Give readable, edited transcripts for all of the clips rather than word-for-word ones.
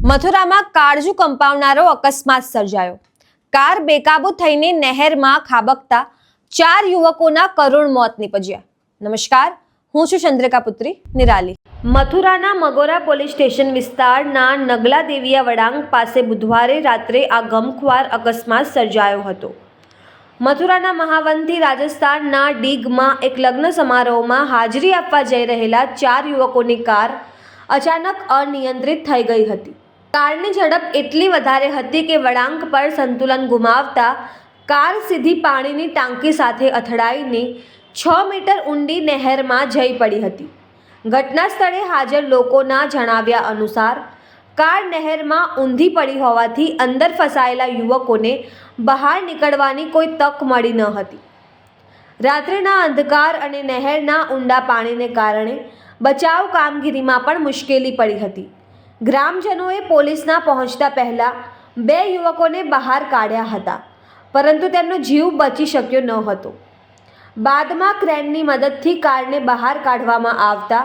મથુરામાં કાળજુ કંપાવનારો અકસ્માત સર્જાયો। કાર બેકાબુ થઈને નહેરમાં ખાબકતા 4 યુવકોના કરુણ મોત નીપજ્યા। નમસ્કાર, હું છું ચંદ્રિકા પુત્રી નિરાલી। મથુરાના મગોરા પોલીસ સ્ટેશન વિસ્તારના નગલા દેવિયા વળાંક પાસે બુધવારે રાત્રે આ ગમખ્વાર અકસ્માત સર્જાયો હતો। મથુરાના મહાવનથી રાજસ્થાનના ડીગમાં એક લગ્ન સમારોહમાં હાજરી આપવા જઈ રહેલા 4 યુવકોની કાર અચાનક અનિયંત્રિત થઈ ગઈ હતી। કારની ઝડપ એટલી વધારે હતી કે વળાંક પર સંતુલન ગુમાવતા કાર સીધી પાણીની ટાંકી સાથે અથડાઈને 6 મીટર ઊંડી નહેરમાં જઈ પડી હતી। ઘટના સ્થળે હાજર લોકોના જણાવ્યા અનુસાર કાર નહેરમાં ઊંધી પડી હોવાથી અંદર ફસાયેલા યુવકોને બહાર નીકળવાની કોઈ તક મળી ન હતી। રાત્રિના અંધકાર અને નહેરના ઊંડા પાણીને કારણે બચાવ કામગીરીમાં પણ મુશ્કેલી પડી હતી। ગ્રામજનોએ પોલીસના પહોંચતા પહેલા 2 યુવકોને બહાર કાઢ્યા હતા, પરંતુ તેમનો જીવ બચી શક્યો ન હતો। બાદમાં ક્રેનની મદદથી કારને બહાર કાઢવામાં આવતા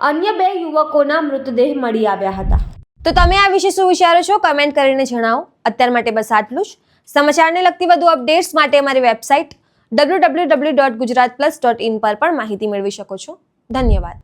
અન્ય 2 યુવકોના મૃતદેહ મળી આવ્યા હતા। તો તમે આ વિશે શું વિચારો છો? કમેન્ટ કરીને જણાવો। અત્યાર માટે બસ આટલું જ। સમાચારને લગતી વધુ અપડેટ્સ માટે અમારી વેબસાઇટ www.gujaratplus.in પર પણ માહિતી મેળવી શકો છો। ધન્યવાદ।